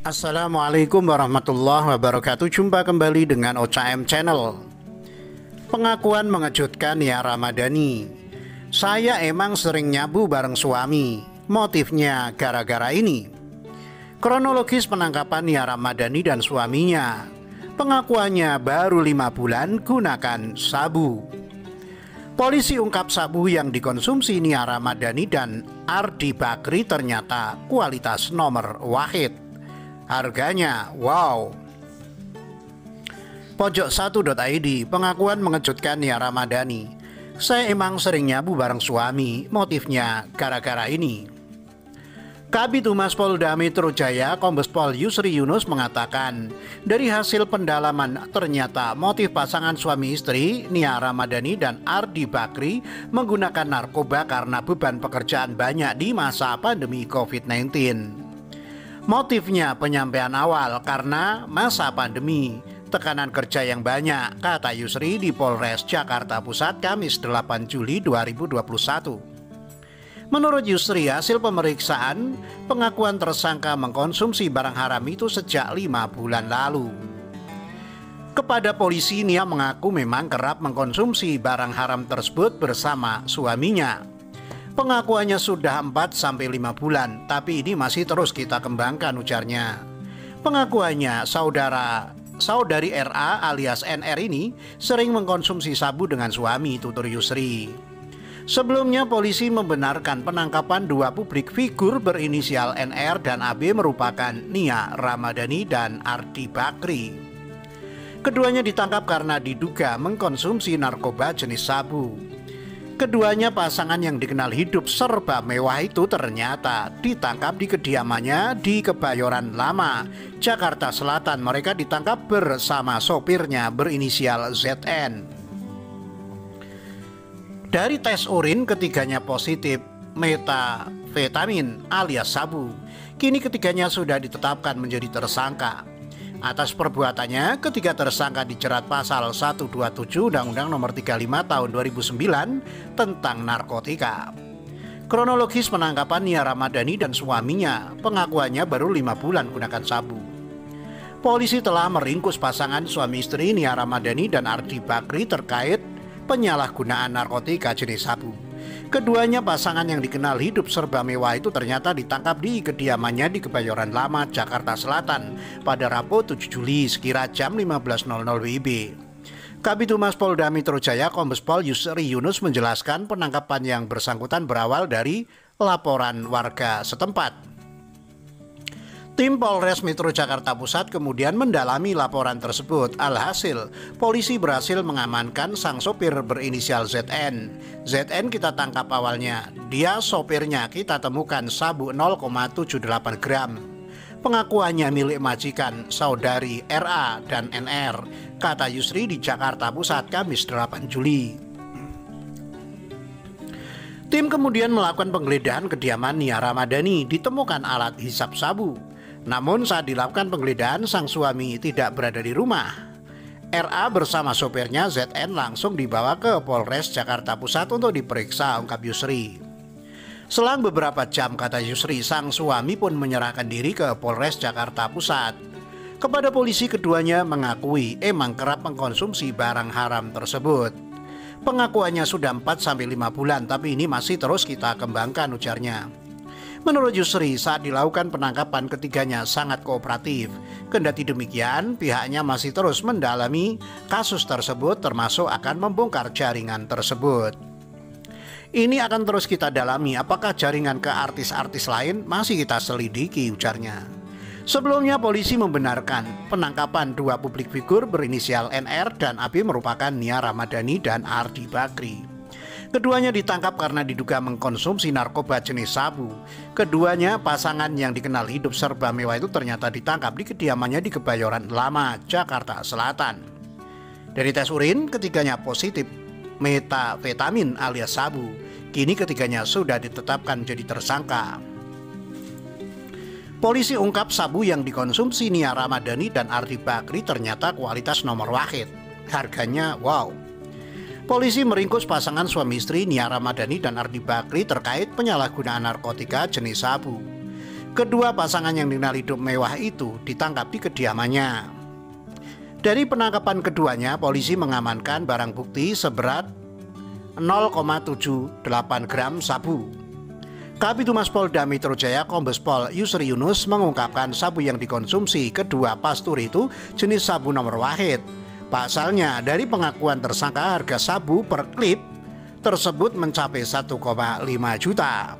Assalamualaikum warahmatullahi wabarakatuh. Jumpa kembali dengan OCM Channel. Pengakuan mengejutkan Nia Ramadhani. Saya emang sering nyabu bareng suami. Motifnya gara-gara ini. Kronologis penangkapan Nia Ramadhani dan suaminya. Pengakuannya baru 5 bulan gunakan sabu. Polisi ungkap sabu yang dikonsumsi Nia Ramadhani dan Ardi Bakri ternyata kualitas nomor wahid. Harganya wow. Pojok1.id, pengakuan mengejutkan Nia Ramadhani. Saya emang sering nyabu bareng suami, motifnya gara-gara ini. Kabid Humas Polda Metro Jaya Kombes Pol Yusri Yunus mengatakan, dari hasil pendalaman ternyata motif pasangan suami istri Nia Ramadhani dan Ardi Bakri menggunakan narkoba karena beban pekerjaan banyak di masa pandemi COVID-19. Motifnya penyampaian awal karena masa pandemi, tekanan kerja yang banyak, kata Yusri di Polres Jakarta Pusat Kamis 8 Juli 2021. Menurut Yusri, hasil pemeriksaan, pengakuan tersangka mengkonsumsi barang haram itu sejak 5 bulan lalu. Kepada polisi, Nia mengaku memang kerap mengkonsumsi barang haram tersebut bersama suaminya. Pengakuannya sudah 4-5 bulan, tapi ini masih terus kita kembangkan, ujarnya. Pengakuannya saudari RA alias NR ini sering mengkonsumsi sabu dengan suami, tutur Yusri. Sebelumnya polisi membenarkan penangkapan 2 publik figur berinisial NR dan AB merupakan Nia Ramadhani dan Ardi Bakri. Keduanya ditangkap karena diduga mengkonsumsi narkoba jenis sabu. Keduanya pasangan yang dikenal hidup serba mewah itu ternyata ditangkap di kediamannya di Kebayoran Lama, Jakarta Selatan. Mereka ditangkap bersama sopirnya berinisial ZN. Dari tes urin, ketiganya positif metafetamin alias sabu. Kini ketiganya sudah ditetapkan menjadi tersangka. Atas perbuatannya, ketiga tersangka dijerat pasal 127 Undang-Undang Nomor 35 Tahun 2009 tentang narkotika. Kronologis penangkapan Nia Ramadhani dan suaminya, pengakuannya baru 5 bulan gunakan sabu. Polisi telah meringkus pasangan suami istri Nia Ramadhani dan Ardi Bakri terkait penyalahgunaan narkotika jenis sabu. Keduanya pasangan yang dikenal hidup serba mewah itu ternyata ditangkap di kediamannya di Kebayoran Lama, Jakarta Selatan pada Rabu 7 Juli sekira jam 15.00 WIB. Kabid Humas Polda Metro Jaya Kombes Pol Yusri Yunus menjelaskan penangkapan yang bersangkutan berawal dari laporan warga setempat. Tim Polres Metro Jakarta Pusat kemudian mendalami laporan tersebut. Alhasil, polisi berhasil mengamankan sang sopir berinisial ZN. ZN kita tangkap awalnya. Dia sopirnya kita temukan sabu 0,78 gram. Pengakuannya milik majikan, saudari RA dan NR, kata Yusri di Jakarta Pusat Kamis 8 Juli. Tim kemudian melakukan penggeledahan kediaman Nia Ramadhani, ditemukan alat hisap sabu. Namun saat dilakukan penggeledahan, sang suami tidak berada di rumah. RA bersama sopirnya ZN langsung dibawa ke Polres Jakarta Pusat untuk diperiksa, ungkap Yusri. Selang beberapa jam, kata Yusri, sang suami pun menyerahkan diri ke Polres Jakarta Pusat. Kepada polisi, keduanya mengakui emang kerap mengkonsumsi barang haram tersebut. Pengakuannya sudah 4-5 bulan, tapi ini masih terus kita kembangkan, ujarnya. Menurut Yusri, saat dilakukan penangkapan ketiganya sangat kooperatif. Kendati demikian, pihaknya masih terus mendalami kasus tersebut termasuk akan membongkar jaringan tersebut. Ini akan terus kita dalami, apakah jaringan ke artis-artis lain masih kita selidiki, ujarnya. Sebelumnya polisi membenarkan penangkapan 2 publik figur berinisial NR dan AB merupakan Nia Ramadhani dan Ardi Bakri. Keduanya ditangkap karena diduga mengkonsumsi narkoba jenis sabu. Keduanya pasangan yang dikenal hidup serba mewah itu ternyata ditangkap di kediamannya di Kebayoran Lama, Jakarta Selatan. Dari tes urin, ketiganya positif metafetamin alias sabu. Kini ketiganya sudah ditetapkan menjadi tersangka. Polisi ungkap sabu yang dikonsumsi Nia Ramadhani dan Ardi Bakri ternyata kualitas nomor wahid. Harganya wow. Polisi meringkus pasangan suami istri Nia Ramadhani dan Ardi Bakri terkait penyalahgunaan narkotika jenis sabu. Kedua pasangan yang dikenal hidup mewah itu ditangkap di kediamannya. Dari penangkapan keduanya, polisi mengamankan barang bukti seberat 0,78 gram sabu. Kabid Humas Polda Metro Jaya Kombes Pol Yusri Yunus mengungkapkan sabu yang dikonsumsi kedua pastur itu jenis sabu nomor wahid. Pasalnya, dari pengakuan tersangka, harga sabu per klip tersebut mencapai 1,5 juta.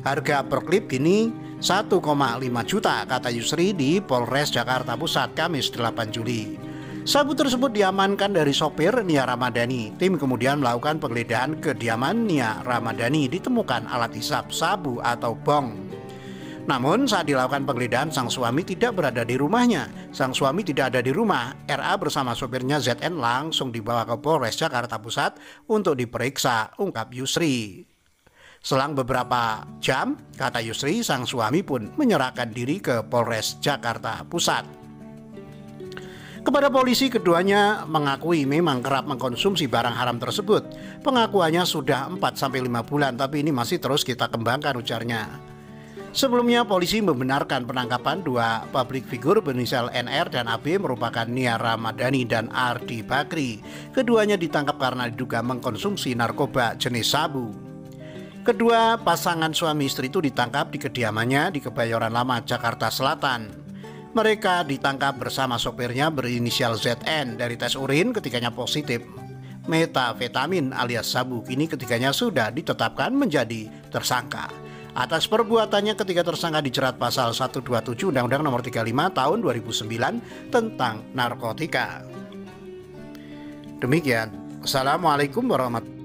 Harga per klip kini 1,5 juta, kata Yusri di Polres Jakarta Pusat Kamis 8 Juli. Sabu tersebut diamankan dari sopir Nia Ramadhani. Tim kemudian melakukan penggeledahan kediaman Nia Ramadhani, ditemukan alat hisap sabu atau bong. Namun saat dilakukan penggeledahan, sang suami tidak berada di rumahnya. Sang suami tidak ada di rumah. RA bersama sopirnya ZN langsung dibawa ke Polres Jakarta Pusat untuk diperiksa, ungkap Yusri. Selang beberapa jam, kata Yusri, sang suami pun menyerahkan diri ke Polres Jakarta Pusat. Kepada polisi, keduanya mengakui memang kerap mengkonsumsi barang haram tersebut. Pengakuannya sudah 4-5 bulan, tapi ini masih terus kita kembangkan, ujarnya. Sebelumnya, polisi membenarkan penangkapan dua publik figur berinisial NR dan AB merupakan Nia Ramadhani dan Ardi Bakri. Keduanya ditangkap karena diduga mengkonsumsi narkoba jenis sabu. Kedua pasangan suami istri itu ditangkap di kediamannya di Kebayoran Lama, Jakarta Selatan. Mereka ditangkap bersama sopirnya berinisial ZN. Dari tes urin, ketiganya positif metafetamin alias sabu. Kini ketiganya sudah ditetapkan menjadi tersangka. Atas perbuatannya, ketiga tersangka dijerat pasal 127 Undang-Undang Nomor 35 Tahun 2009 tentang narkotika. Demikian. Assalamualaikum warahmatullahi wabarakatuh.